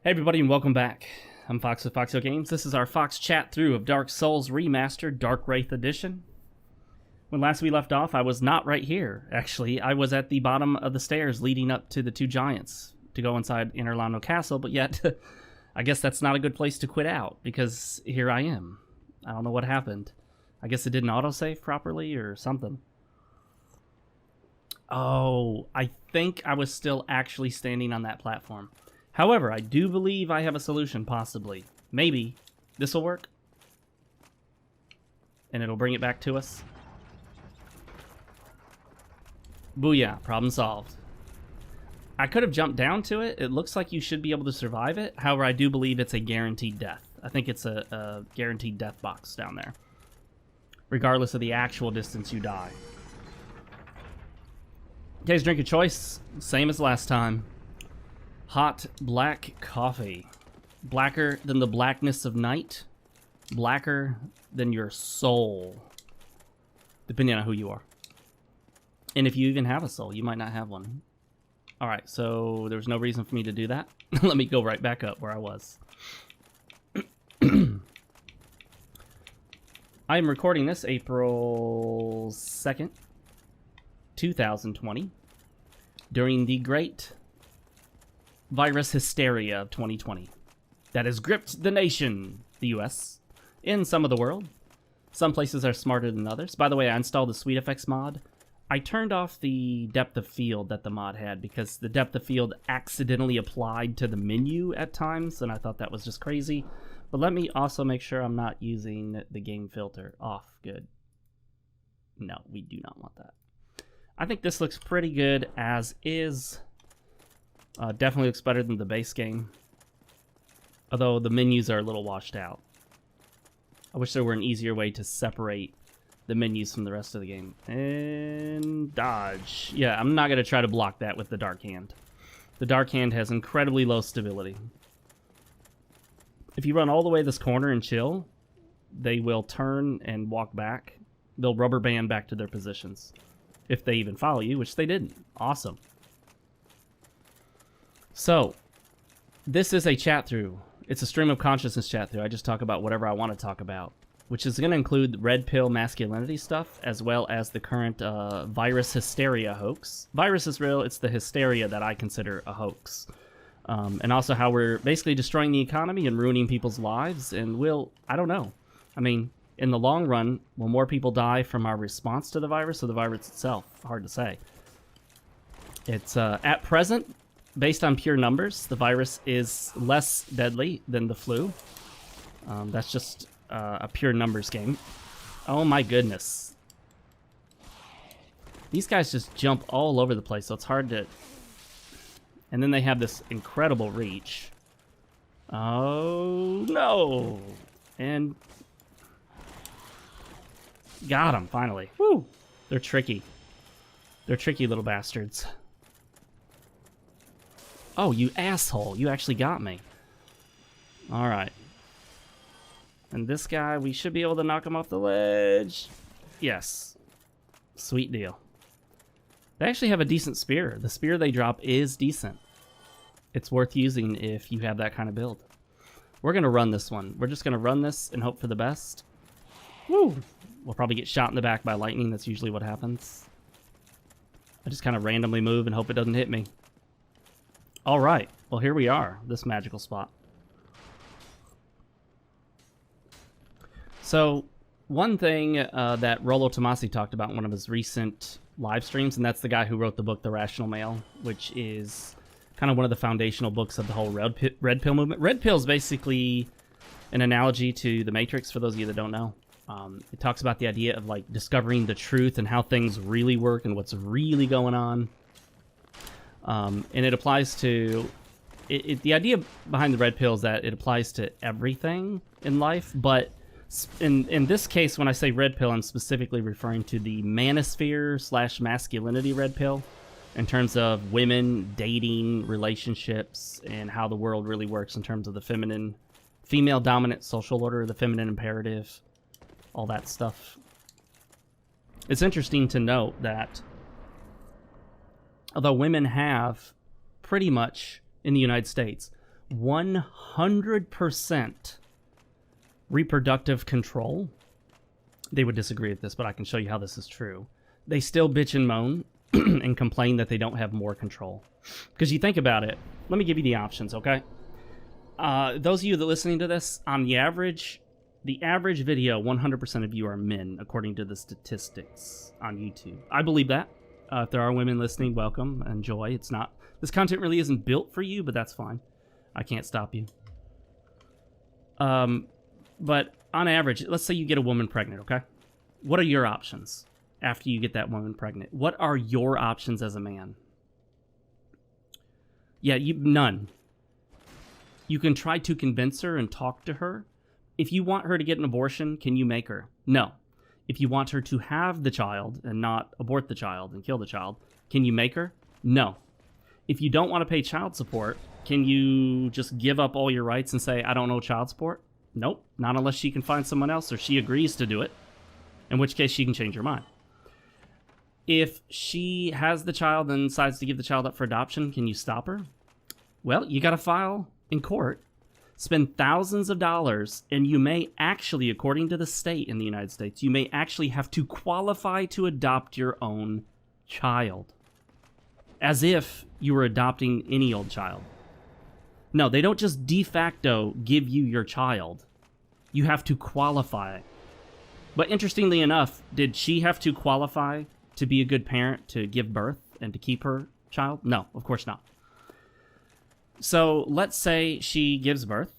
Hey everybody and welcome back. I'm Fox with FoxeoGames. This is our Fox chat through of Dark Souls Remastered Dark Wraith Edition. When last we left off, I was not right here, actually. I was at the bottom of the stairs leading up to the two giants to go inside Anor Londo Castle, but yet, I guess that's not a good place to quit out, because here I am. I don't know what happened. I guess it didn't autosave properly or something. Oh, I think I was still actually standing on that platform. However, I do believe I have a solution, possibly. Maybe. This will work. And it'll bring it back to us. Booyah. Problem solved. I could have jumped down to it. It looks like you should be able to survive it. However, I do believe it's a guaranteed death. I think it's a guaranteed death box down there. Regardless of the actual distance you die. Guys, drink of choice. Same as last time. Hot black coffee. Blacker than the blackness of night. Blacker than your soul. Depending on who you are. And if you even have a soul, you might not have one. Alright, so there's no reason for me to do that. Let me go right back up where I was. I am recording this April 2nd, 2020. During the great virus hysteria of 2020 that has gripped the nation, the US, and some of the world. Some places are smarter than others. By the way, I installed the Sweet Effects mod. I turned off the depth of field that the mod had because the depth of field accidentally applied to the menu at times, and I thought that was just crazy. But let me also make sure I'm not using the game filter off. Good. No, we do not want that. I think this looks pretty good as is. Definitely looks better than the base game. Although the menus are a little washed out. I wish there were an easier way to separate the menus from the rest of the game. And dodge. Yeah, I'm not going to try to block that with the Dark Hand. The Dark Hand has incredibly low stability. If you run all the way this corner and chill, they will turn and walk back. They'll rubber band back to their positions. If they even follow you, which they didn't. Awesome. So, this is a chat through. It's a stream of consciousness chat through. I just talk about whatever I want to talk about, which is going to include red pill masculinity stuff, as well as the current virus hysteria hoax. Virus is real. It's the hysteria that I consider a hoax. And also how we're basically destroying the economy and ruining people's lives. And I don't know. I mean, in the long run, will more people die from our response to the virus or the virus itself? Hard to say. It's at present, based on pure numbers, the virus is less deadly than the flu. That's just a pure numbers game. Oh my goodness. These guys just jump all over the place, so it's hard to... And then they have this incredible reach. Oh no! And... got him, finally. Woo! They're tricky. They're tricky little bastards. Oh, you asshole. You actually got me. Alright. And this guy, we should be able to knock him off the ledge. Yes. Sweet deal. They actually have a decent spear. The spear they drop is decent. It's worth using if you have that kind of build. We're going to run this one. We're just going to run this and hope for the best. Woo! We'll probably get shot in the back by lightning. That's usually what happens. I just kind of randomly move and hope it doesn't hit me. All right, well, here we are, this magical spot. So, one thing that Rollo Tomasi talked about in one of his recent live streams, and that's the guy who wrote the book The Rational Male, which is kind of one of the foundational books of the whole red pill movement. Red pill is basically an analogy to the Matrix, for those of you that don't know. It talks about the idea of like discovering the truth and how things really work and what's really going on. And it applies to... the idea behind the red pill is that it applies to everything in life, but in this case, when I say red pill, I'm specifically referring to the manosphere / masculinity red pill in terms of women, dating, relationships, and how the world really works in terms of the female dominant social order, the feminine imperative, all that stuff. It's interesting to note that although women have pretty much in the United States 100% reproductive control. They would disagree with this, but I can show you how this is true. They still bitch and moan and complain that they don't have more control. Because you think about it, let me give you the options, okay? Those of you that are listening to this, on the average video, 100% of you are men, according to the statistics on YouTube. I believe that. If there are women listening, welcome, enjoy. It's not, this content really isn't built for you, but that's fine. I can't stop you. But on average, let's say you get a woman pregnant, okay? What are your options after you get that woman pregnant? What are your options as a man? Yeah, none. You can try to convince her and talk to her. If you want her to get an abortion, can you make her? No. If you want her to have the child and not abort the child and kill the child, can you make her? No. If you don't want to pay child support, can you just give up all your rights and say, I don't know child support? Nope. Not unless she can find someone else or she agrees to do it, in which case she can change her mind. If she has the child and decides to give the child up for adoption, can you stop her? Well, you got to file in court, spend thousands of dollars, and you may actually, according to the state in the United States, you may actually have to qualify to adopt your own child. As if you were adopting any old child. No, they don't just de facto give you your child. You have to qualify. But interestingly enough, did she have to qualify to be a good parent, to give birth, and to keep her child? No, of course not. So let's say she gives birth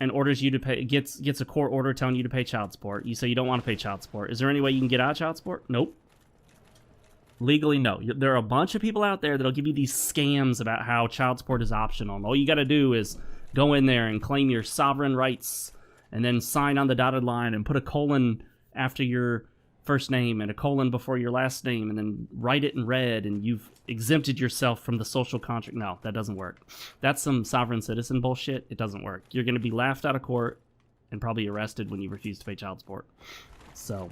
and orders you to pay, gets a court order telling you to pay child support. You say you don't want to pay child support. Is there any way you can get out of child support? Nope. Legally, no. There are a bunch of people out there that'll give you these scams about how child support is optional. And all you got to do is go in there and claim your sovereign rights and then sign on the dotted line and put a colon after your first name and a colon before your last name and then write it in red and you've exempted yourself from the social contract. No, that doesn't work. That's some sovereign citizen bullshit. It doesn't work. You're going to be laughed out of court and probably arrested when you refuse to pay child support. So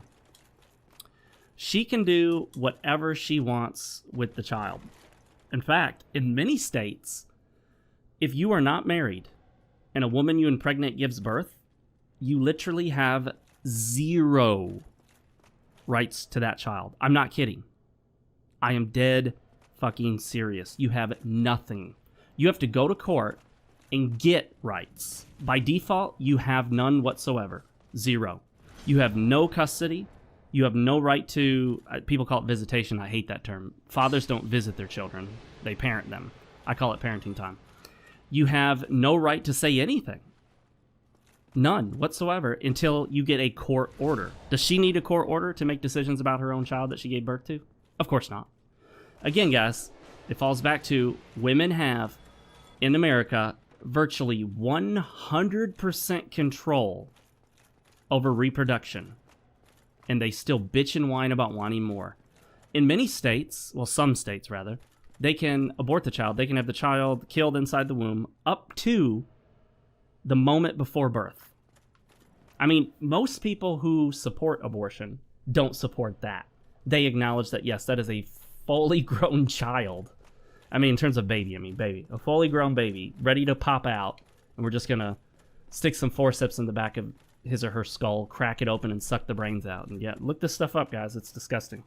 she can do whatever she wants with the child. In fact, in many states, if you are not married and a woman you impregnate gives birth, you literally have zero rights to that child. I'm not kidding. I am dead fucking serious. You have nothing. You have to go to court and get rights. By default, you have none whatsoever. Zero. You have no custody. You have no right to, people call it visitation. I hate that term. Fathers don't visit their children. They parent them. I call it parenting time. You have no right to say anything. None whatsoever until you get a court order. Does she need a court order to make decisions about her own child that she gave birth to? Of course not. Again, guys, it falls back to women have, in America, virtually 100% control over reproduction. And they still bitch and whine about wanting more. In many states, well, some states rather, they can abort the child. They can have the child killed inside the womb up to the moment before birth. I mean, most people who support abortion don't support that. They acknowledge that, yes, that is a fully grown child. I mean, in terms of baby, baby. A fully grown baby, ready to pop out, and we're just going to stick some forceps in the back of his or her skull, crack it open, and suck the brains out. And yeah, look this stuff up, guys. It's disgusting.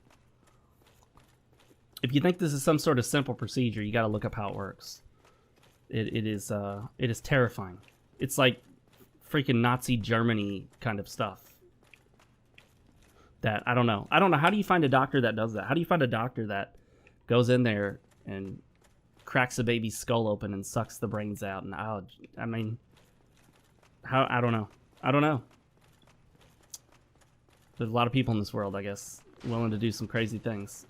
If you think this is some sort of simple procedure, you got to look up how it works. It is terrifying. It's like freaking Nazi Germany kind of stuff. That, I don't know. How do you find a doctor that does that? How do you find a doctor that goes in there and cracks a baby's skull open and sucks the brains out? And I don't know. There's a lot of people in this world, I guess, willing to do some crazy things.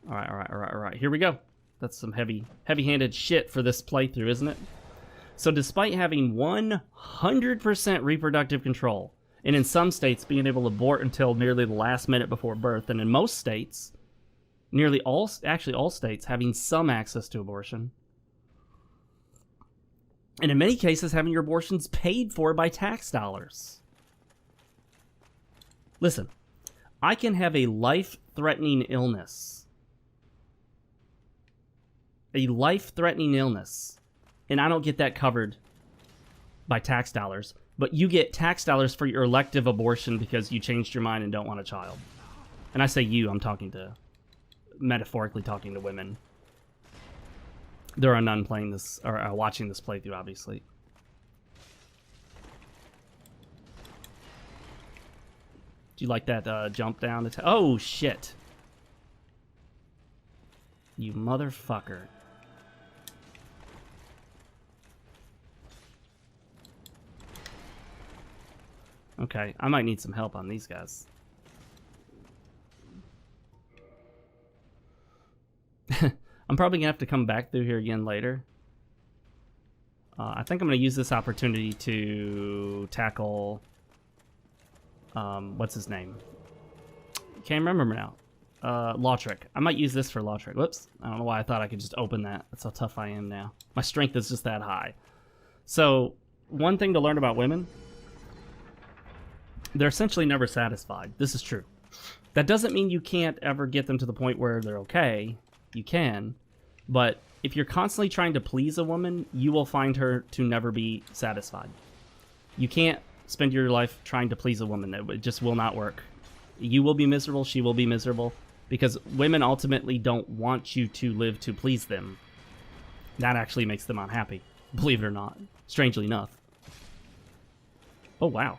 All right. Here we go. That's some heavy-handed shit for this playthrough, isn't it? So despite having 100% reproductive control, and in some states being able to abort until nearly the last minute before birth, and in most states, all states having some access to abortion, and in many cases having your abortions paid for by tax dollars. Listen, I can have a life-threatening illness. And I don't get that covered by tax dollars. But you get tax dollars for your elective abortion because you changed your mind and don't want a child. And I say you, I'm talking to, metaphorically talking to women. There are none playing this, or watching this playthrough, obviously. Do you like that jump down? Oh, shit. You motherfucker. Okay, I might need some help on these guys. I'm probably going to have to come back through here again later. I think I'm going to use this opportunity to tackle... what's his name? Can't remember now. Lautrec. I might use this for Lautrec. Whoops. I don't know why I thought I could just open that. That's how tough I am now. My strength is just that high. So, one thing to learn about women. They're essentially never satisfied. This is true. That doesn't mean you can't ever get them to the point where they're okay. You can. But if you're constantly trying to please a woman, you will find her to never be satisfied. You can't spend your life trying to please a woman. It just will not work. You will be miserable. She will be miserable. Because women ultimately don't want you to live to please them. That actually makes them unhappy. Believe it or not. Strangely enough. Oh, wow.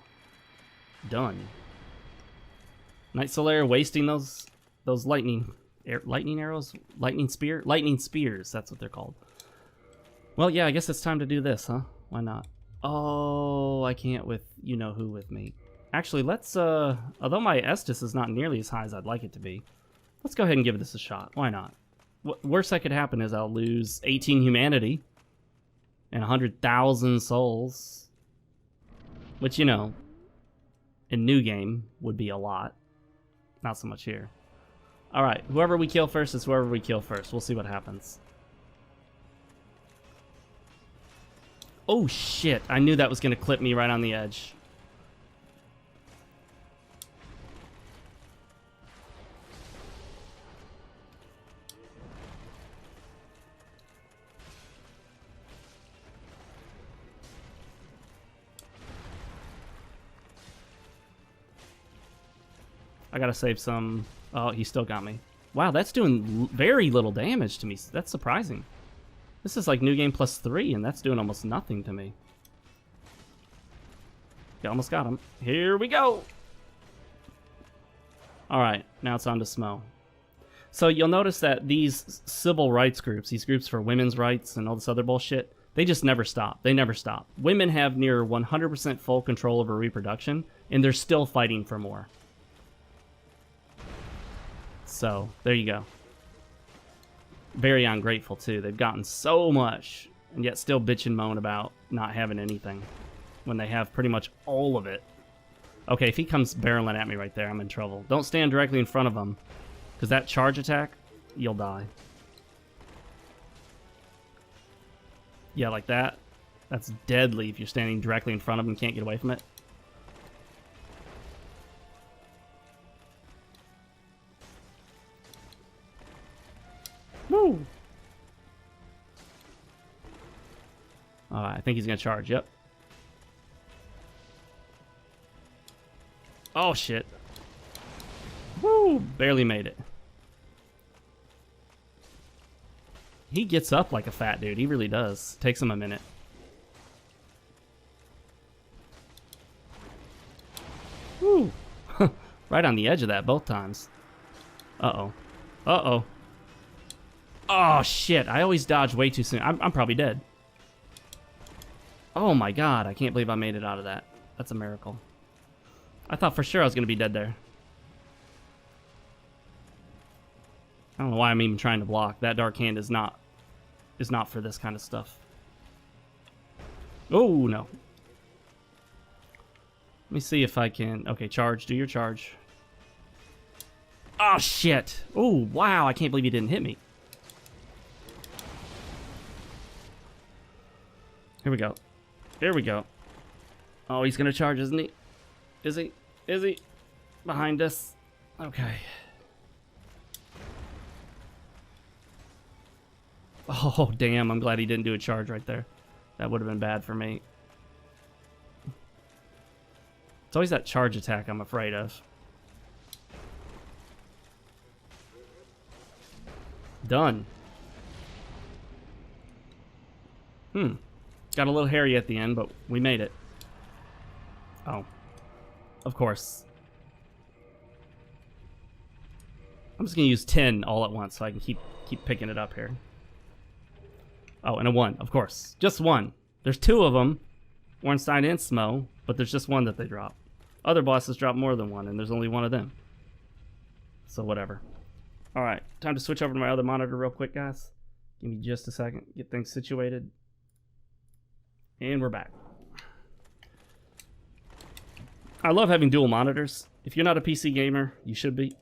Done. Knight Solaire wasting those lightning arrows? Lightning spears, that's what they're called. Well, yeah, I guess it's time to do this, huh? Why not? Oh, I can't with you-know-who with me. Actually, let's, although my Estus is not nearly as high as I'd like it to be, let's go ahead and give this a shot. Why not? Worst that could happen is I'll lose 18 humanity and 100,000 souls. Which, you know, in new game would be a lot. Not so much here. Alright, whoever we kill first is whoever we kill first. We'll see what happens. Oh shit, I knew that was going to clip me right on the edge. I gotta save some... Oh, he still got me. Wow, that's doing very little damage to me. That's surprising. This is like New Game +3, and that's doing almost nothing to me. You almost got him. Here we go! Alright, now it's on to Smo. So you'll notice that these civil rights groups, these groups for women's rights and all this other bullshit, they just never stop. They never stop. Women have near 100% full control over reproduction, and they're still fighting for more. So, there you go. Very ungrateful, too. They've gotten so much, and yet still bitch and moan about not having anything, when they have pretty much all of it. Okay, if he comes barreling at me right there, I'm in trouble. Don't stand directly in front of him, because that charge attack, you'll die. Yeah, like that. That's deadly if you're standing directly in front of him and can't get away from it. Woo! Alright, I think he's gonna charge, yep. Oh shit. Woo! Barely made it. He gets up like a fat dude, he really does. Takes him a minute. Woo! Right on the edge of that both times. Uh-oh. Uh-oh. Oh, shit. I always dodge way too soon. I'm probably dead. Oh, my God. I can't believe I made it out of that. That's a miracle. I thought for sure I was going to be dead there. I don't know why I'm even trying to block. That Dark Hand is not for this kind of stuff. Oh, no. Let me see if I can... Okay, charge. Do your charge. Oh, shit. Oh, wow. I can't believe he didn't hit me. Here we go. Here we go. Oh, he's gonna charge, isn't he? Is he? Is he? Behind us. Okay. Oh, damn. I'm glad he didn't do a charge right there. That would have been bad for me. It's always that charge attack I'm afraid of. Done. Got a little hairy at the end, but we made it. Oh. Of course. I'm just going to use 10 all at once so I can keep picking it up here. Oh, and a 1, of course. Just 1. There's 2 of them. Ornstein and Smo, but there's just 1 that they drop. Other bosses drop more than 1, and there's only 1 of them. So whatever. Alright, time to switch over to my other monitor real quick, guys. Give me just a second. Get things situated. And we're back. I love having dual monitors. If you're not a PC gamer, you should be.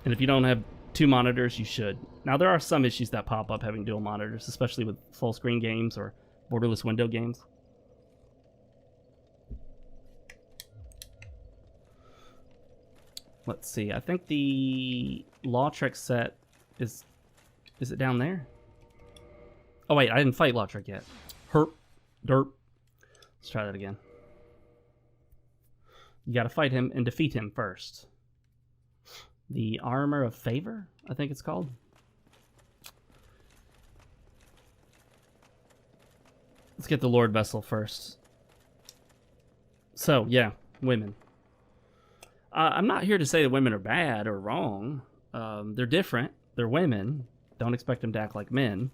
And if you don't have 2 monitors, you should. Now, there are some issues that pop up having dual monitors, especially with full screen games or borderless window games. Let's see. I think the Lautrec set is it down there? Oh wait, I didn't fight Lautrec yet. Herp. Derp. Let's try that again. You gotta fight him and defeat him first. The Armor of Favor, I think it's called. Let's get the Lord Vessel first. So, yeah, women. I'm not here to say that women are bad or wrong. They're different. They're women. Don't expect them to act like men.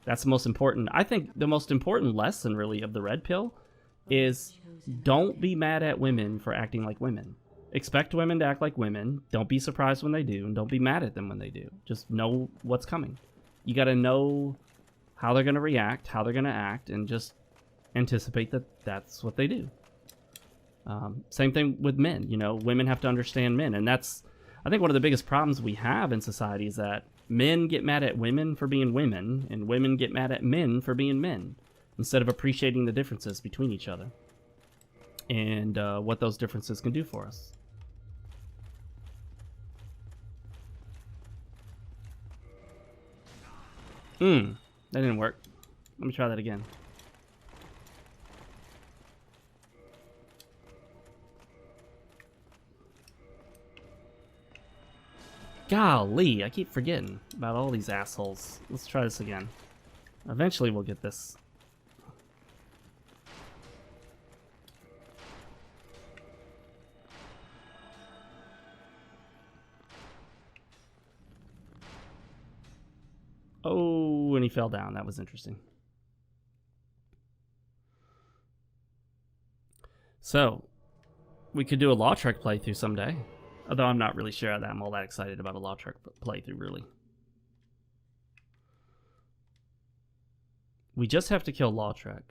That's the most important. I think the most important lesson, really, of the Red Pill is don't be mad at women for acting like women. Expect women to act like women. Don't be surprised when they do, and don't be mad at them when they do. Just know what's coming. You got to know how they're going to react, how they're going to act, and just anticipate that that's what they do. Same thing with men. You know, women have to understand men, and that's, I think, one of the biggest problems we have in society is that men get mad at women for being women, and women get mad at men for being men, instead of appreciating the differences between each other and what those differences can do for us. That didn't work. Let me try that again. Golly, I keep forgetting about all these assholes. Let's try this again. Eventually we'll get this. Oh, and he fell down. That was interesting. So, we could do a Lautrec playthrough someday. Although I'm not really sure that I'm all that excited about a Lautrec playthrough, really. We just have to kill Lautrec.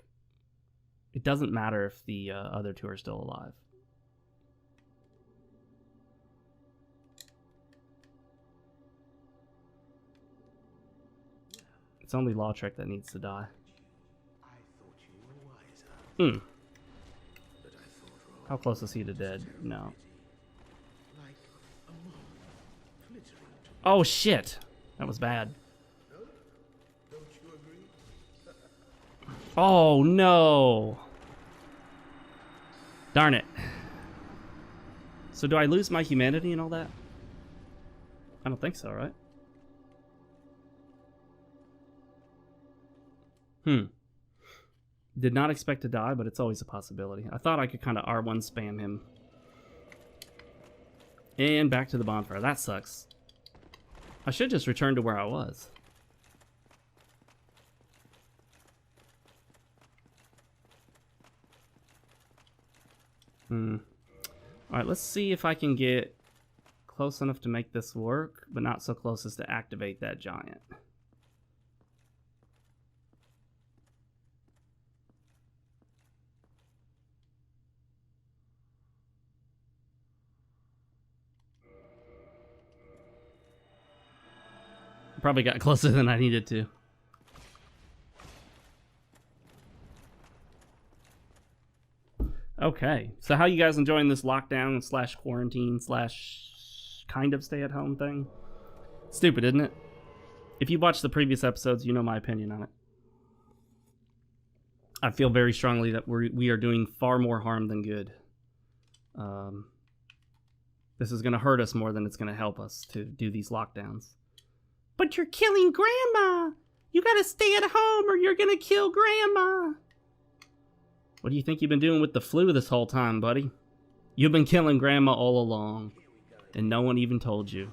It doesn't matter if the other 2 are still alive. It's only Lautrec that needs to die. How close is he to dead? No. Oh shit! That was bad. Oh no! Darn it. So do I lose my humanity and all that? I don't think so, right? Did not expect to die, but it's always a possibility. I thought I could kind of R1 spam him. And back to the bonfire. That sucks. I should just return to where I was. Alright, let's see if I can get close enough to make this work, but not so close as to activate that giant. Probably got closer than I needed to. Okay, so how you guys enjoying this lockdown slash quarantine slash kind of stay at home thing? Stupid, isn't it? If you watched the previous episodes, you know my opinion on it. I feel very strongly that we are doing far more harm than good. This is going to hurt us more than it's going to help us to do these lockdowns. But you're killing Grandma! You gotta stay at home or you're gonna kill Grandma! What do you think you've been doing with the flu this whole time, buddy? You've been killing Grandma all along, and no one even told you.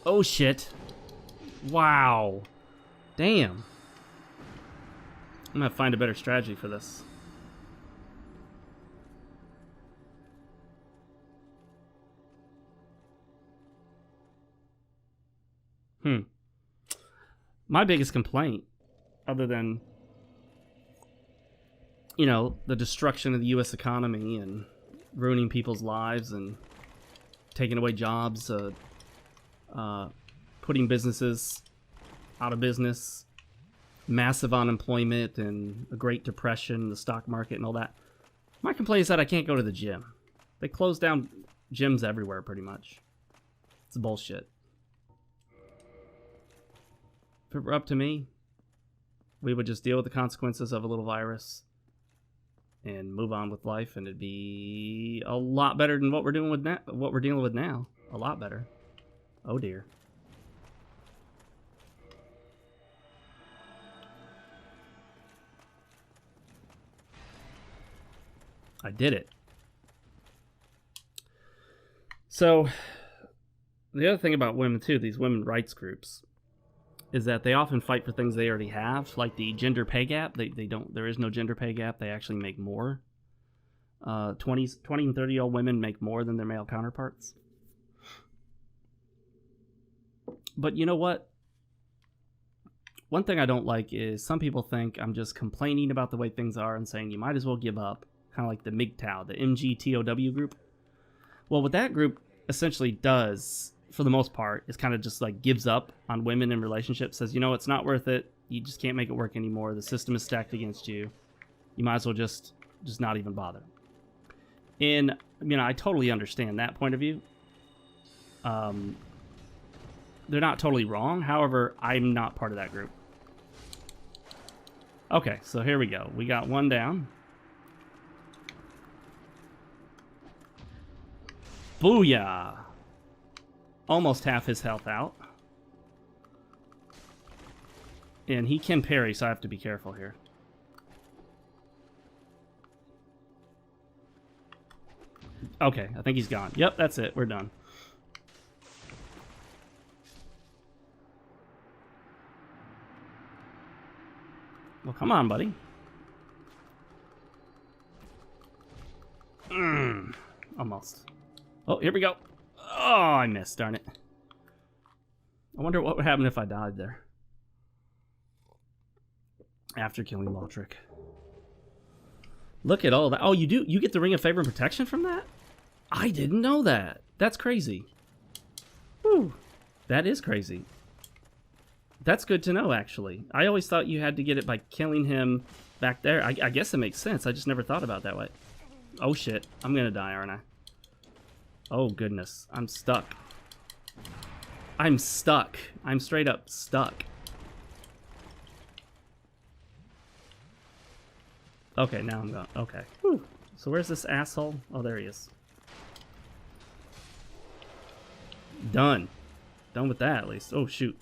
Oh shit. Wow. Damn. I'm gonna find a better strategy for this. My biggest complaint, other than, you know, the destruction of the U.S. economy and ruining people's lives and taking away jobs, putting businesses out of business, massive unemployment and a Great Depression, the stock market and all that. My complaint is that I can't go to the gym. They closed down gyms everywhere pretty much. It's bullshit. If it were up to me, we would just deal with the consequences of a little virus and move on with life, and it'd be a lot better than what we're doing with now. What we're dealing with now, a lot better. Oh dear. I did it. So, the other thing about women too, these women rights groups, is that they often fight for things they already have, like the gender pay gap. They don't. There is no gender pay gap. They actually make more. 20 and 30-year-old women make more than their male counterparts. But you know what? One thing I don't like is some people think I'm just complaining about the way things are and saying you might as well give up. Kind of like the MGTOW, the MGTOW group. Well, what that group essentially does, for the most part, is kind of just like gives up on women in relationships, says, you know, it's not worth it. You just can't make it work anymore. The system is stacked against you. You might as well just not even bother. And, you know, I totally understand that point of view. They're not totally wrong. However, I'm not part of that group. Okay, so here we go. We got one down. Booyah! Almost half his health out. And he can parry, so I have to be careful here. Okay, I think he's gone. Yep, that's it. We're done. Well, come on, buddy. Almost. Oh, here we go. Oh, I missed, darn it. I wonder what would happen if I died there. After killing Lotrick. Look at all that. Oh, you do? You get the Ring of Favor and Protection from that? I didn't know that. That's crazy. Whew. That is crazy. That's good to know, actually. I always thought you had to get it by killing him back there. I guess it makes sense. I just never thought about it that way. Oh, shit. I'm gonna die, aren't I? Oh, goodness. I'm stuck. I'm stuck. I'm straight up stuck. Okay, now I'm gone. Okay. Whew. So where's this asshole? Oh, there he is. Done. Done with that, at least. Oh, shoot.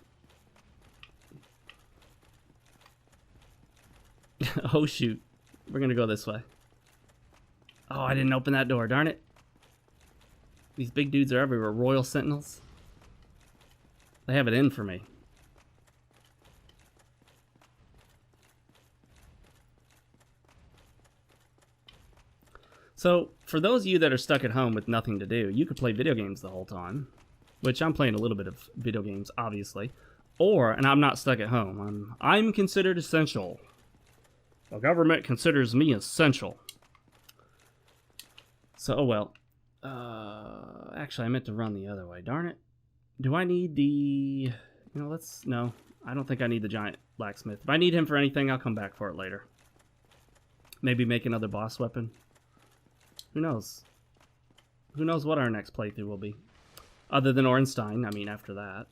Oh, shoot. We're gonna go this way. Oh, I didn't open that door. Darn it. These big dudes are everywhere. Royal Sentinels. They have it in for me. So, for those of you that are stuck at home with nothing to do, you could play video games the whole time. Which I'm playing a little bit of video games, obviously. Or, and I'm not stuck at home. I'm considered essential. The government considers me essential. So, oh well. Actually, I meant to run the other way. Darn it. Do I need the... You know, no. I don't think I need the giant blacksmith. If I need him for anything, I'll come back for it later. Maybe make another boss weapon. Who knows? Who knows what our next playthrough will be? Other than Ornstein, I mean, after that.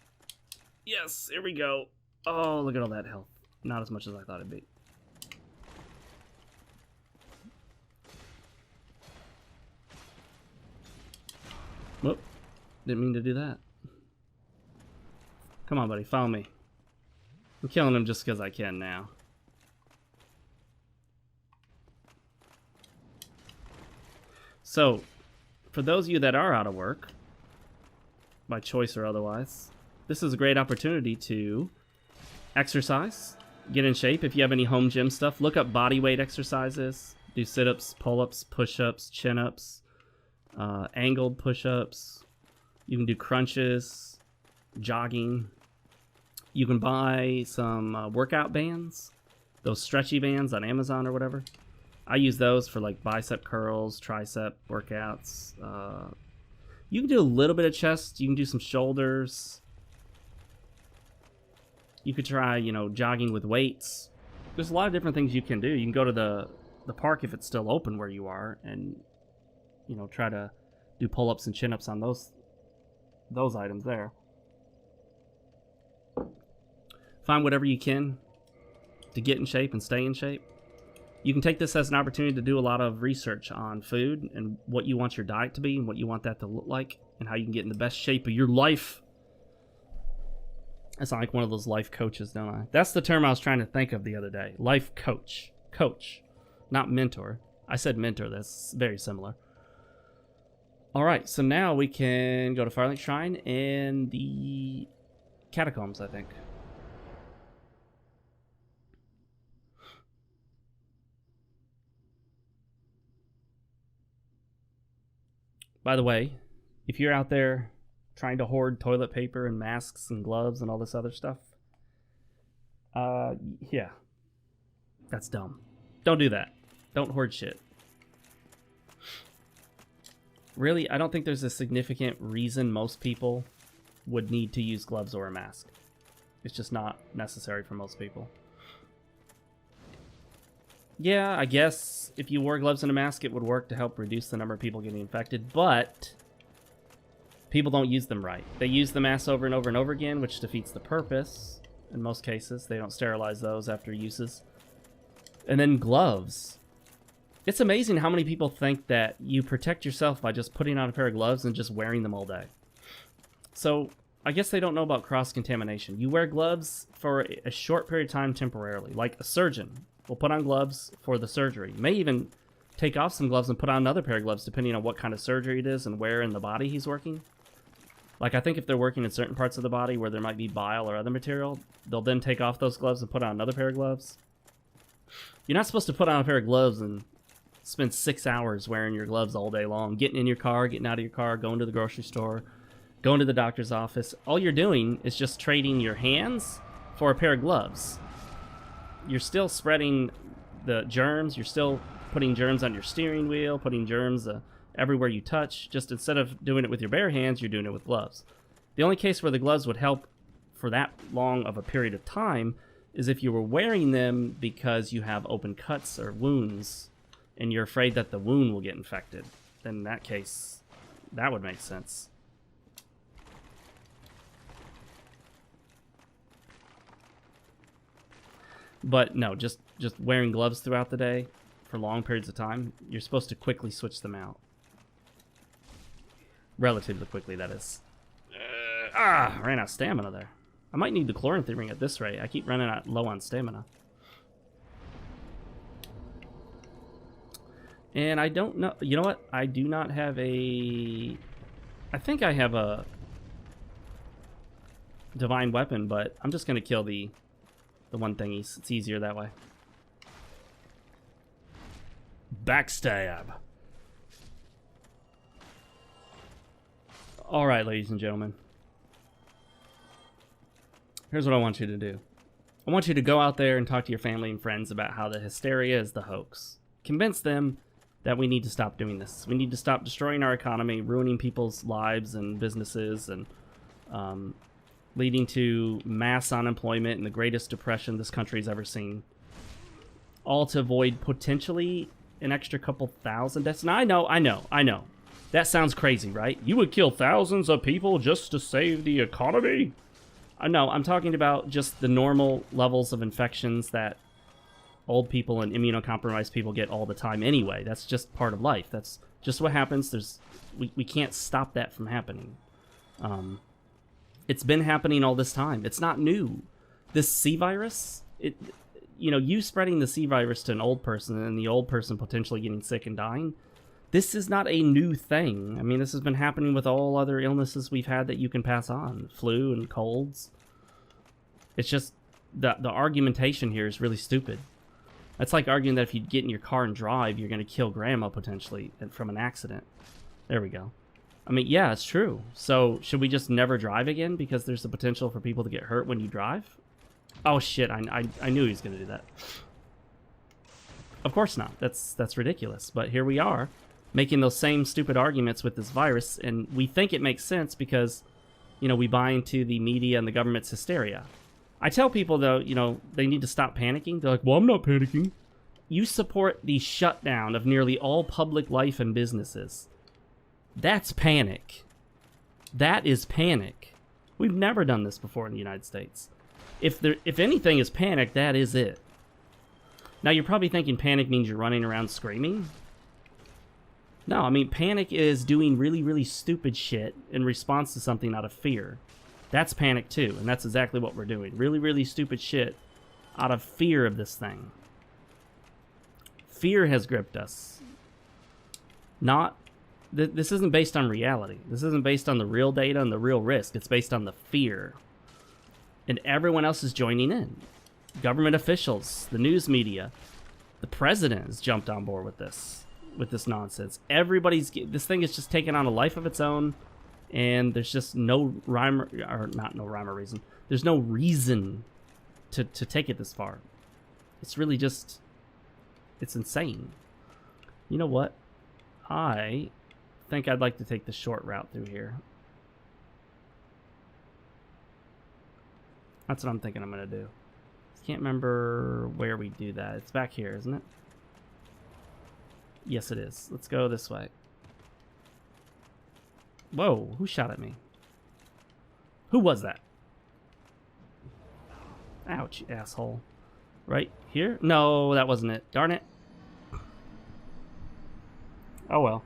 Yes, here we go. Oh, look at all that health. Not as much as I thought it'd be. Whoop. Didn't mean to do that. Come on, buddy. Follow me. I'm killing him just because I can now. So, for those of you that are out of work, by choice or otherwise, this is a great opportunity to exercise, get in shape. If you have any home gym stuff, look up body weight exercises. Do sit-ups, pull-ups, push-ups, chin-ups, angled push-ups. You can do crunches, jogging. You can buy some workout bands, those stretchy bands on Amazon or whatever. I use those for like bicep curls, tricep workouts. You can do a little bit of chest. You can do some shoulders. You could try, you know, jogging with weights. There's a lot of different things you can do. You can go to the park if it's still open where you are and, you know, try to do pull-ups and chin-ups on those items there. Find whatever you can to get in shape and stay in shape. You can take this as an opportunity to do a lot of research on food and what you want your diet to be and what you want that to look like and how you can get in the best shape of your life. I sound like one of those life coaches, don't I? That's the term I was trying to think of the other day. Life coach. Coach, not mentor. I said mentor. That's very similar. All right, so now we can go to Firelink Shrine and the Catacombs, I think. By the way, if you're out there trying to hoard toilet paper and masks and gloves and all this other stuff, yeah, that's dumb. Don't do that. Don't hoard shit. Really, I don't think there's a significant reason most people would need to use gloves or a mask. It's just not necessary for most people. Yeah, I guess if you wore gloves and a mask, it would work to help reduce the number of people getting infected, but people don't use them right. They use the masks over and over and over again, which defeats the purpose in most cases. They don't sterilize those after uses. And then gloves. It's amazing how many people think that you protect yourself by just putting on a pair of gloves and just wearing them all day. So I guess they don't know about cross-contamination. You wear gloves for a short period of time temporarily, like a surgeon will put on gloves for the surgery. May even take off some gloves and put on another pair of gloves depending on what kind of surgery it is and where in the body he's working. Like, I think if they're working in certain parts of the body where there might be bile or other material, they'll then take off those gloves and put on another pair of gloves. You're not supposed to put on a pair of gloves and spend 6 hours wearing your gloves all day long, getting in your car, getting out of your car, going to the grocery store, going to the doctor's office. All you're doing is just trading your hands for a pair of gloves. You're still spreading the germs. You're still putting germs on your steering wheel, putting germs everywhere you touch. Just instead of doing it with your bare hands, you're doing it with gloves. The only case where the gloves would help for that long of a period of time is if you were wearing them because you have open cuts or wounds and you're afraid that the wound will get infected. Then in that case, that would make sense. But no, just wearing gloves throughout the day for long periods of time, you're supposed to quickly switch them out. Relatively quickly, that is. I ran out of stamina there. I might need the chloranthy ring at this rate. I keep running out low on stamina. And I don't know. You know what? I do not have a... I think I have a divine weapon, but I'm just going to kill the one thingy. It's easier that way. Backstab. All right, ladies and gentlemen. Here's what I want you to do. I want you to go out there and talk to your family and friends about how the hysteria is the hoax. Convince them that we need to stop doing this. We need to stop destroying our economy, ruining people's lives and businesses, and leading to mass unemployment and the greatest depression this country's ever seen. all to avoid potentially an extra couple thousand deaths. Now, I know. That sounds crazy, right? You would kill thousands of people just to save the economy? No, I'm talking about just the normal levels of infections that old people and immunocompromised people get all the time anyway. That's just part of life. That's just what happens. We can't stop that from happening. It's been happening all this time. It's not new. This C virus, you spreading the C virus to an old person and the old person potentially getting sick and dying, this is not a new thing. I mean, this has been happening with all other illnesses we've had that you can pass on. Flu and colds. It's just, the argumentation here is really stupid. It's like arguing that if you get in your car and drive, you're going to kill grandma potentially from an accident. There we go. I mean, yeah, it's true. So, should we just never drive again because there's the potential for people to get hurt when you drive? Oh, shit, I knew he was going to do that. Of course not. That's ridiculous. But here we are, making those same stupid arguments with this virus, and we think it makes sense because, we buy into the media and the government's hysteria. I tell people, though, they need to stop panicking. They're like, well, I'm not panicking. You support the shutdown of nearly all public life and businesses. That's panic. That is panic. We've never done this before in the United States. If anything is panic, that is it. Now, you're probably thinking panic means you're running around screaming. No, I mean, panic is doing really, really stupid shit in response to something out of fear. That's panic too, and that's exactly what we're doing. Really, really stupid shit out of fear of this thing. Fear has gripped us. This isn't based on reality. This isn't based on the real data and the real risk. It's based on the fear. And everyone else is joining in. Government officials, the news media, the president has jumped on board with this nonsense. This thing is just taking on a life of its own, and there's just no rhyme or reason. There's no reason to take it this far. It's really just, it's insane. You know what? I think I'd like to take the short route through here. That's what I'm thinking I'm going to do. Can't remember where we do that. It's back here, isn't it? Yes, it is. Let's go this way. Whoa, who shot at me? Who was that? Ouch, you asshole. Right here? No, that wasn't it. Darn it. Oh well.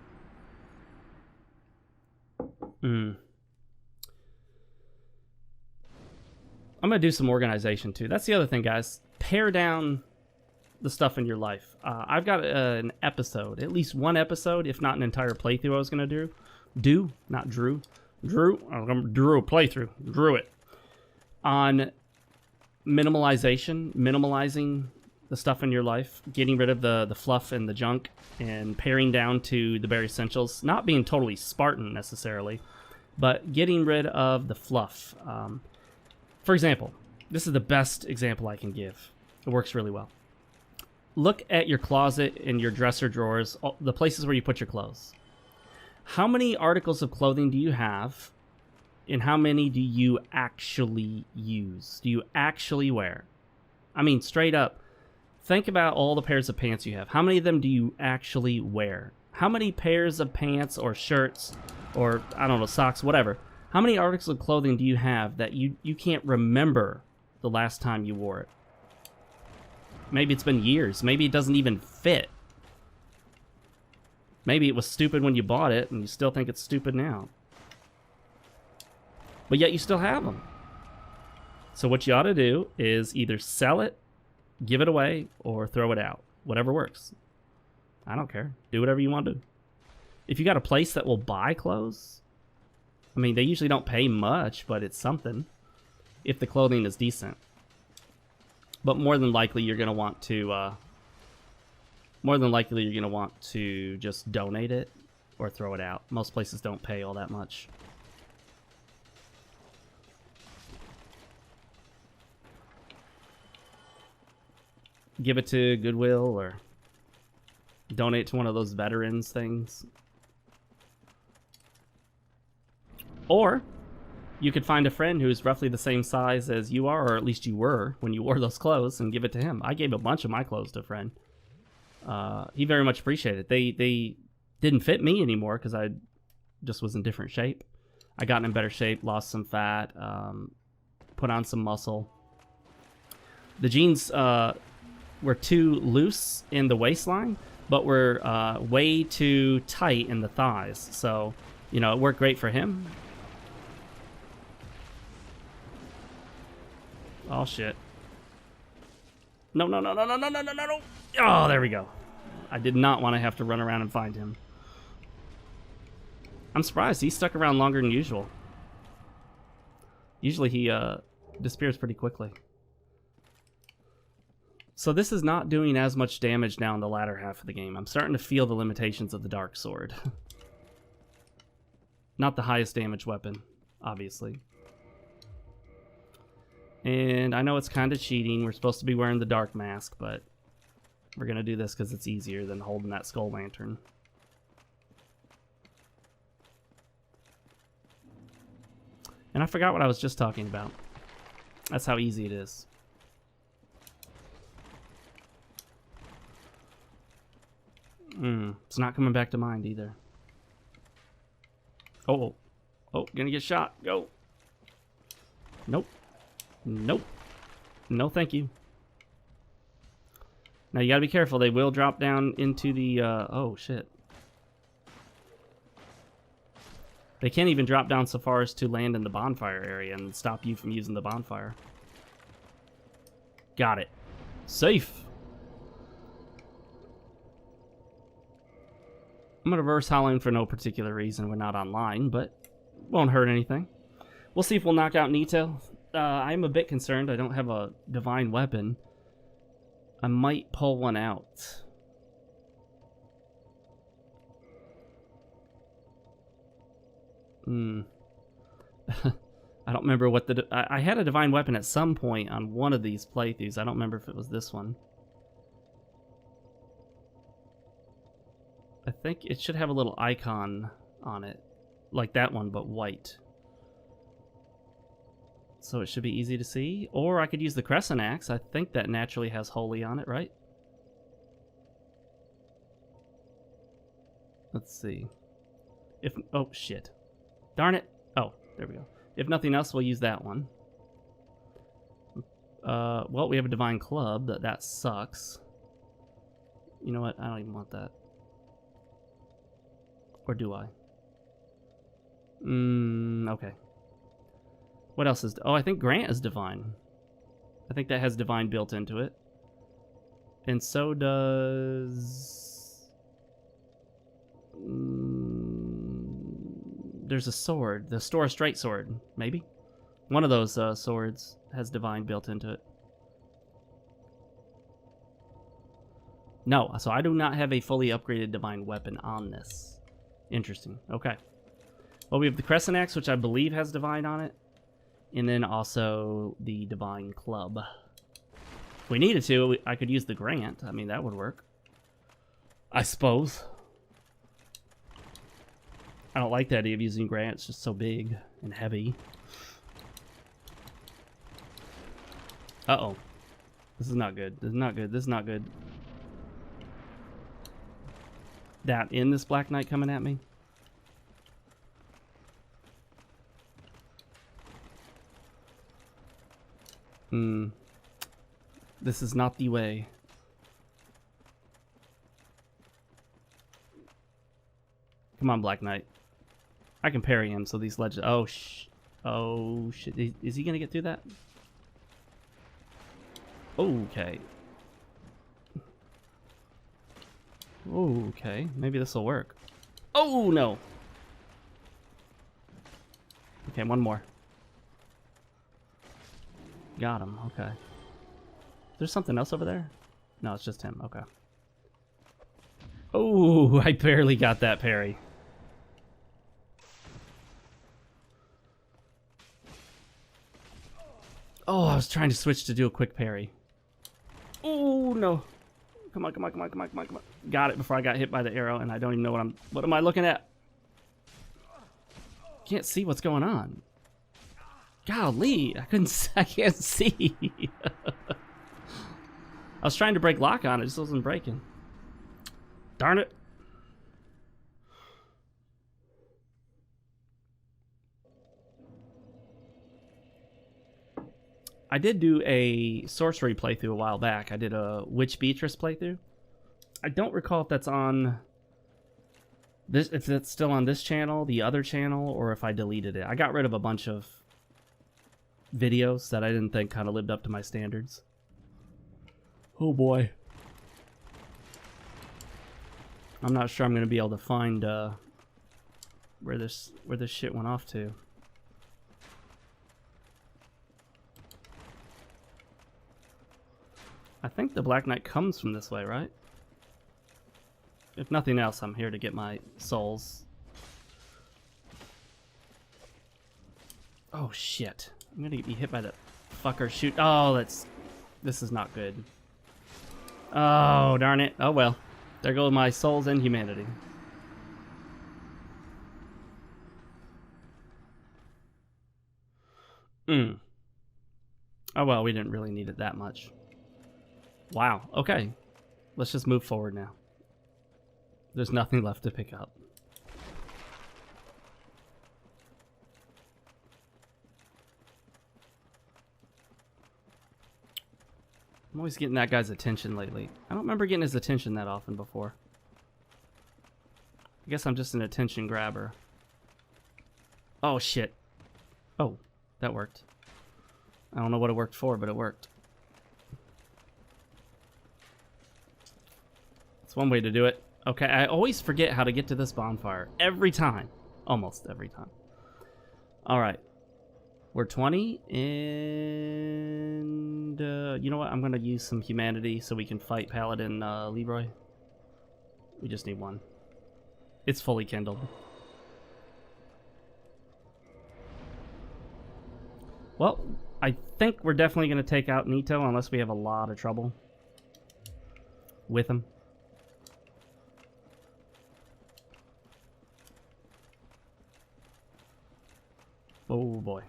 I'm going to do some organization too. That's the other thing, guys. Pare down the stuff in your life. I've got an episode, at least one episode, if not an entire playthrough I was going to do. Not Drew. I'm going to do a playthrough. Drew it. On minimalizing the stuff in your life, getting rid of the fluff and the junk, and paring down to the bare essentials. Not being totally Spartan necessarily, but getting rid of the fluff. For example, this is the best example I can give. It works really well. Look at your closet and your dresser drawers, the places where you put your clothes. How many articles of clothing do you have, and how many do you actually use? Do you actually wear? I mean, straight up, think about all the pairs of pants you have. How many of them do you actually wear? How many pairs of pants or shirts or, I don't know, socks, whatever. How many articles of clothing do you have that you can't remember the last time you wore it? Maybe it's been years. Maybe it doesn't even fit. Maybe it was stupid when you bought it and you still think it's stupid now. But yet you still have them. So what you ought to do is either sell it, give it away, or throw it out. Whatever works. I don't care. Do whatever you want to do. If you got a place that will buy clothes, I mean, they usually don't pay much, but it's something if the clothing is decent. But more than likely, you're going to want to just donate it or throw it out. Most places don't pay all that much. Give it to Goodwill or donate to one of those veterans things. Or You could find a friend who's roughly the same size as you are, or at least you were when you wore those clothes, and give it to him. I gave a bunch of my clothes to a friend. He very much appreciated it. They didn't fit me anymore because I just was in different shape. I got in better shape, lost some fat, put on some muscle. The jeans were too loose in the waistline, but were way too tight in the thighs. So, you know, it worked great for him. Oh, shit. No, no, no, no, no, no, no, no, no. Oh, there we go. I did not want to have to run around and find him. I'm surprised. He stuck around longer than usual. Usually he disappears pretty quickly. So this is not doing as much damage now in the latter half of the game. I'm starting to feel the limitations of the Dark Sword. Not the highest damage weapon, obviously. And I know it's kind of cheating. We're supposed to be wearing the Dark Mask, but we're going to do this because it's easier than holding that Skull Lantern. And I forgot what I was just talking about. That's how easy it is. It's not coming back to mind either. Oh, gonna get shot. Go. Nope. Nope. No, thank you. Now you gotta be careful. They will drop down into the, oh shit. They can't even drop down so far as to land in the bonfire area and stop you from using the bonfire. Got it. Safe. I'm gonna reverse howling for no particular reason. We're not online, but won't hurt anything. We'll see if we'll knock out Nito. I'm a bit concerned. I don't have a divine weapon. I might pull one out. I don't remember what the... I had a divine weapon at some point on one of these playthroughs. I don't remember if it was this one. I think it should have a little icon on it. Like that one, but white. So it should be easy to see. Or I could use the Crescent Axe. I think that naturally has Holy on it, right? Let's see. If... Oh, shit. Darn it. Oh, there we go. If nothing else, we'll use that one. Well, we have a Divine Club. That sucks. You know what? I don't even want that. Or do I? Okay. What else is... Oh, I think Grant is Divine. I think that has Divine built into it. And so does... There's a sword. The Store Straight Sword, maybe? One of those swords has Divine built into it. No, so I do not have a fully upgraded Divine weapon on this. Interesting. Okay. Well, we have the Crescent Axe, which I believe has Divine on it. And then also the Divine Club. If we needed to, I could use the Grant. I mean, that would work. I suppose. I don't like the idea of using Grant. It's just so big and heavy. Uh-oh. This is not good. This is not good. This is not good. That in this Black Knight coming at me? This is not the way. Come on, Black Knight. I can parry him, so these legends... Oh, oh, shit. Is he gonna get through that? Okay. Okay, maybe this will work. Oh, no! Okay, one more. Got him, okay. There's something else over there? No, it's just him, okay. Oh, I barely got that parry. Oh, I was trying to switch to do a quick parry. Oh, no. Come on, come on, come on, come on, come on, come on. Got it before I got hit by the arrow, and I don't even know what am I looking at? Can't see what's going on. Golly, I can't see. I was trying to break lock on it, just wasn't breaking. Darn it. I did do a sorcery playthrough a while back. I did a Witch Beatrice playthrough. I don't recall if that's on this, if it's still on this channel, the other channel, or if I deleted it. I got rid of a bunch of videos that I didn't think kind of lived up to my standards. Oh boy. I'm not sure I'm going to be able to find where this shit went off to. I think the Black Knight comes from this way, right? If nothing else, I'm here to get my souls. Oh shit. I'm gonna be hit by that fucker. Shoot. Oh, this is not good. Oh, darn it. Oh well. There go my souls and humanity. Oh well, we didn't really need it that much. Wow, okay. Let's just move forward now. There's nothing left to pick up. I'm always getting that guy's attention lately. I don't remember getting his attention that often before. I guess I'm just an attention grabber. Oh shit. Oh, that worked. I don't know what it worked for, but it worked. That's one way to do it. Okay, I always forget how to get to this bonfire. Every time. Almost every time. Alright. We're 20, and you know what? I'm going to use some humanity so we can fight Paladin Leroy. We just need one. It's fully kindled. Well, I think we're definitely going to take out Nito unless we have a lot of trouble with him. Oh boy.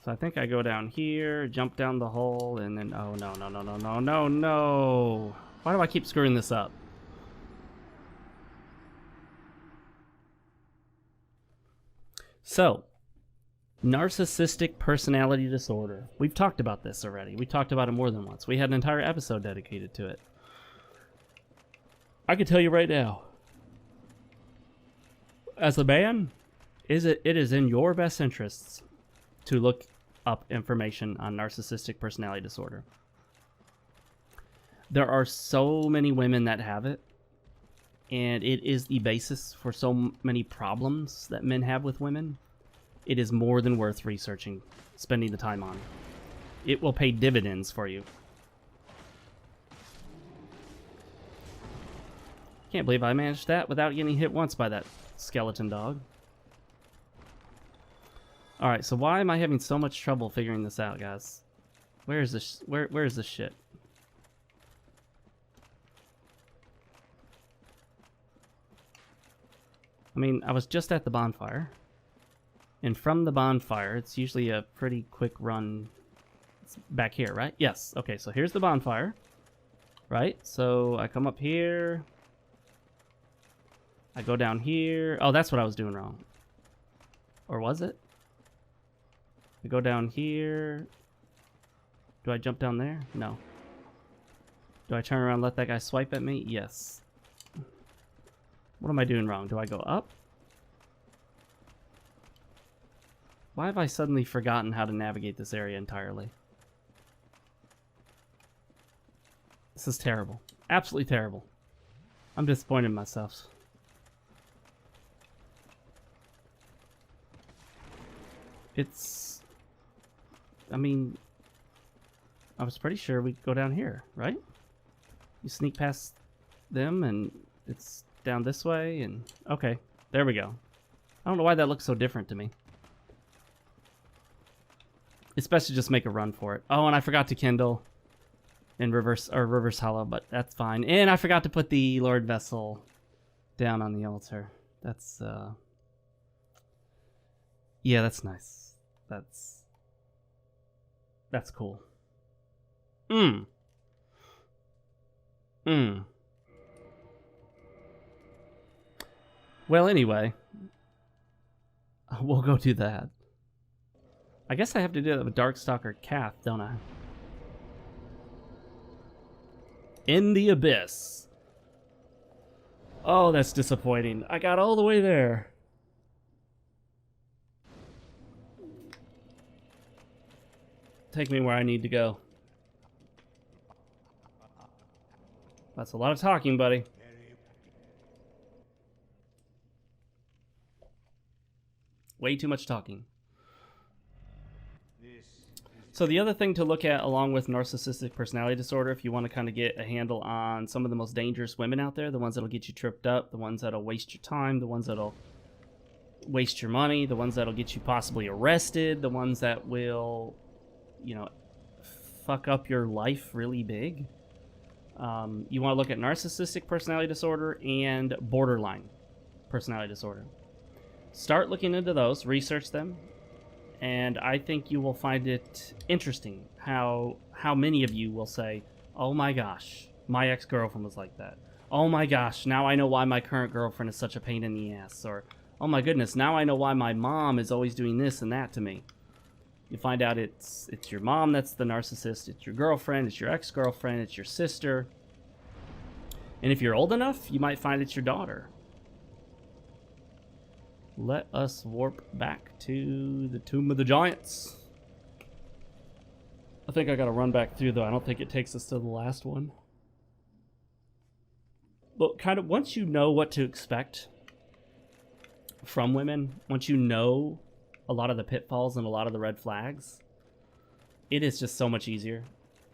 So I think I go down here, jump down the hole, and then... Oh, no, no, no, no, no, no, no! Why do I keep screwing this up? So, narcissistic personality disorder. We've talked about this already. We talked about it more than once. We had an entire episode dedicated to it. I can tell you right now, as a man, it is in your best interests to look up information on narcissistic personality disorder. There are so many women that have it, and it is the basis for so many problems that men have with women. It is more than worth researching, spending the time on. It will pay dividends for you. Can't believe I managed that without getting hit once by that skeleton dog. Alright, so why am I having so much trouble figuring this out, guys? Where is this? Where is this shit? I mean, I was just at the bonfire. And from the bonfire, it's usually a pretty quick run. It's back here, right? Yes. Okay, so here's the bonfire. Right? So I come up here. I go down here. Oh, that's what I was doing wrong. Or was it? I go down here. Do I jump down there? No. Do I turn around and let that guy swipe at me? Yes. What am I doing wrong? Do I go up? Why have I suddenly forgotten how to navigate this area entirely? This is terrible. Absolutely terrible. I'm disappointed in myself. It's... I mean... I was pretty sure we'd go down here, right? You sneak past them and it's down this way and... Okay, there we go. I don't know why that looks so different to me. It's best to just make a run for it. Oh, and I forgot to kindle in reverse hollow, but that's fine. And I forgot to put the Lord Vessel down on the altar. That's Yeah, that's nice. That's cool. Well, anyway, we'll go do that. I guess I have to do that with Darkstalker Cath, don't I? In the Abyss. Oh, that's disappointing. I got all the way there. Take me where I need to go. That's a lot of talking, buddy. Way too much talking. So the other thing to look at along with narcissistic personality disorder, if you want to kind of get a handle on some of the most dangerous women out there, the ones that'll get you tripped up, the ones that'll waste your time, the ones that'll waste your money, the ones that'll get you possibly arrested, the ones that will, you know, fuck up your life really big. You want to look at narcissistic personality disorder and borderline personality disorder. Start looking into those, research them, and I think you will find it interesting how many of you will say, oh my gosh, my ex-girlfriend was like that. Oh my gosh, now I know why my current girlfriend is such a pain in the ass. Or, oh my goodness, now I know why my mom is always doing this and that to me. You find out it's your mom that's the narcissist, it's your girlfriend, it's your ex-girlfriend, it's your sister. And if you're old enough, you might find it's your daughter. Let us warp back to the Tomb of the Giants. I think I gotta run back through, though. I don't think it takes us to the last one. But kind of once you know what to expect from women, once you know a lot of the pitfalls and a lot of the red flags, it is just so much easier.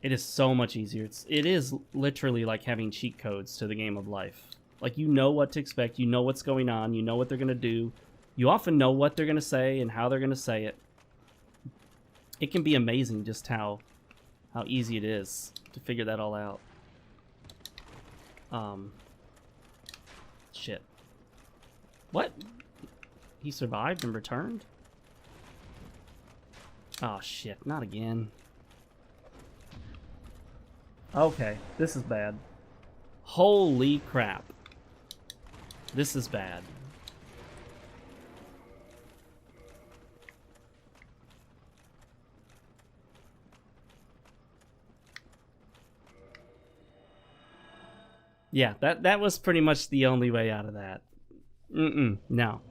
It is so much easier. It is literally like having cheat codes to the game of life. Like, you know what to expect, you know what's going on, you know what they're gonna do. You often know what they're going to say and how they're going to say it. It can be amazing just how easy it is to figure that all out. Shit. What? He survived and returned? Oh shit, not again. Okay, this is bad. Holy crap. This is bad. Yeah, that was pretty much the only way out of that. No.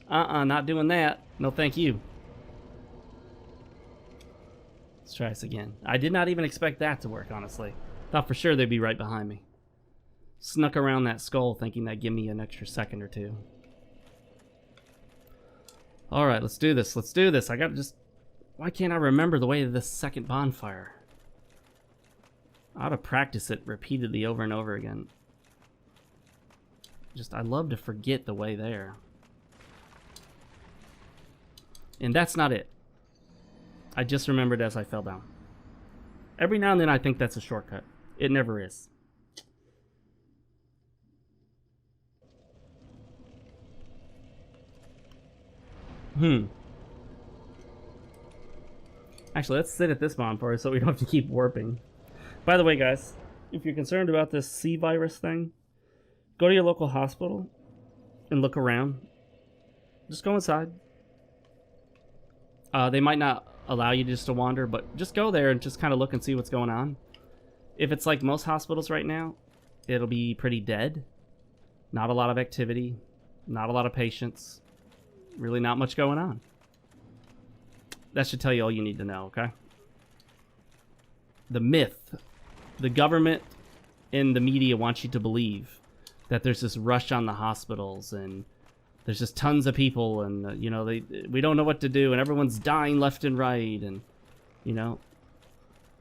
Not doing that. No thank you. Let's try this again. I did not even expect that to work, honestly. Thought for sure they'd be right behind me. Snuck around that skull thinking that'd give me an extra second or two. Alright, let's do this. Let's do this. I gotta just... Why can't I remember the way to this second bonfire? I ought to practice it repeatedly over and over again. I love to forget the way there. And that's not it. I just remembered as I fell down. Every now and then I think that's a shortcut. It never is. Actually, let's sit at this bonfire so we don't have to keep warping. By the way, guys, if you're concerned about this C virus thing, go to your local hospital and look around. Just go inside. They might not allow you just to wander, but just go there and just kind of look and see what's going on. If it's like most hospitals right now, it'll be pretty dead. Not a lot of activity, not a lot of patients, really not much going on. That should tell you all you need to know, okay? The myth, the government and the media want you to believe that there's this rush on the hospitals and there's just tons of people and, you know, we don't know what to do and everyone's dying left and right and, you know,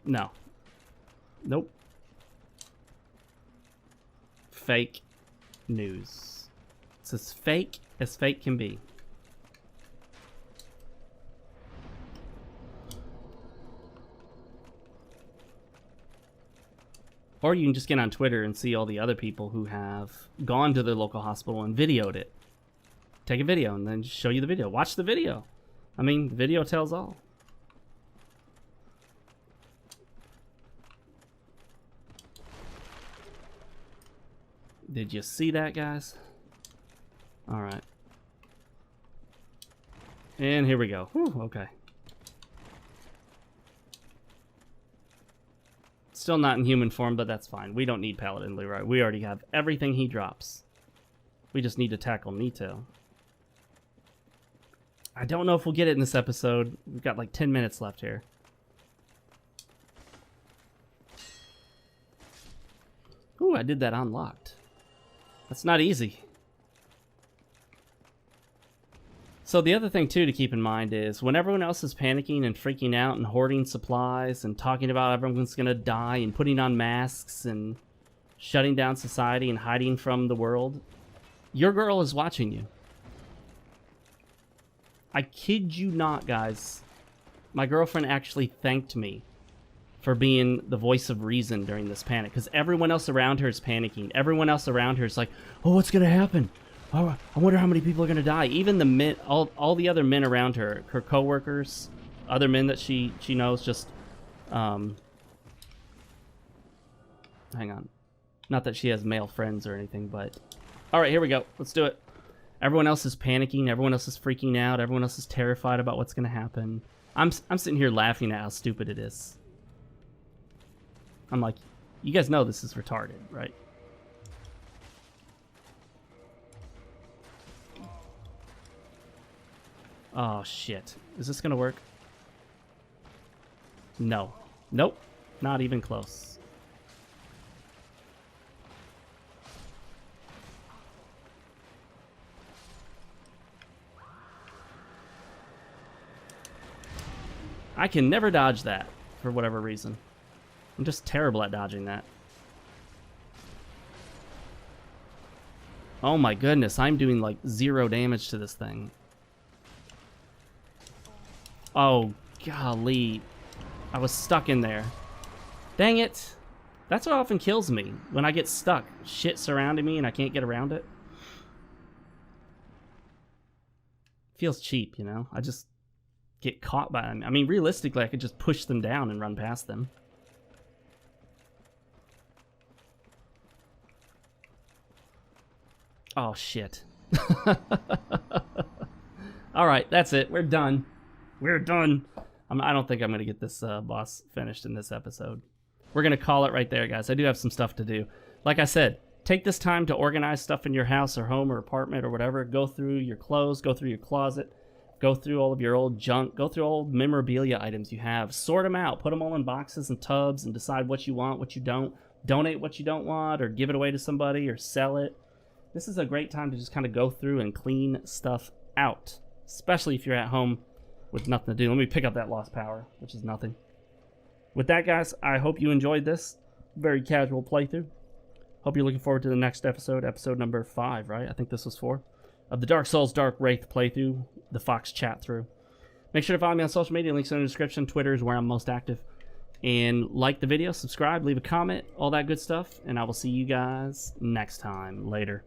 no. Nope. Fake news. It's as fake can be. Or you can just get on Twitter and see all the other people who have gone to their local hospital and videoed it. Take a video and then just show you the video. Watch the video. I mean, the video tells all. Did you see that, guys? All right. And here we go. Whew, okay. Still not in human form, but that's fine. We don't need Paladin Leroy. We already have everything he drops. We just need to tackle Nito. I don't know if we'll get it in this episode. We've got like 10 minutes left here. Ooh, I did that unlocked. That's not easy. So the other thing too to keep in mind is when everyone else is panicking and freaking out and hoarding supplies and talking about everyone's gonna die and putting on masks and shutting down society and hiding from the world, your girl is watching you. I kid you not, guys. My girlfriend actually thanked me for being the voice of reason during this panic, because everyone else around her is panicking. Everyone else around her is like, oh, what's gonna happen? Oh, I wonder how many people are gonna die. Even the men, all the other men around her, her co-workers, other men that she knows, just hang on, not that she has male friends or anything, but all right, here we go. Let's do it. Everyone else is panicking. Everyone else is freaking out. Everyone else is terrified about what's gonna happen. I'm sitting here laughing at how stupid it is. I'm like, you guys know this is retarded, right? Oh, shit. Is this gonna work? No. Nope. Not even close. I can never dodge that, for whatever reason. I'm just terrible at dodging that. Oh my goodness, I'm doing like 0 damage to this thing. Oh, golly. I was stuck in there. Dang it. That's what often kills me, when I get stuck. Shit surrounding me and I can't get around it. Feels cheap, you know? I just get caught by them. I mean, realistically, I could just push them down and run past them. Oh, shit. Alright, that's it. We're done. We're done. I don't think I'm going to get this boss finished in this episode. We're going to call it right there, guys. I do have some stuff to do. Like I said, take this time to organize stuff in your house or home or apartment or whatever. Go through your clothes. Go through your closet. Go through all of your old junk. Go through all memorabilia items you have. Sort them out. Put them all in boxes and tubs and decide what you want, what you don't. Donate what you don't want or give it away to somebody or sell it. This is a great time to just kind of go through and clean stuff out, especially if you're at home with nothing to do. Let me pick up that lost power, which is nothing. With that, guys, I hope you enjoyed this very casual playthrough. Hope you're looking forward to the next episode, episode number 5, right? I think this was 4, of the Dark Souls Dark Wraith playthrough, the Fox chat through. Make sure to follow me on social media. Links in the description. Twitter is where I'm most active. And like the video, subscribe, leave a comment, all that good stuff. And I will see you guys next time. Later.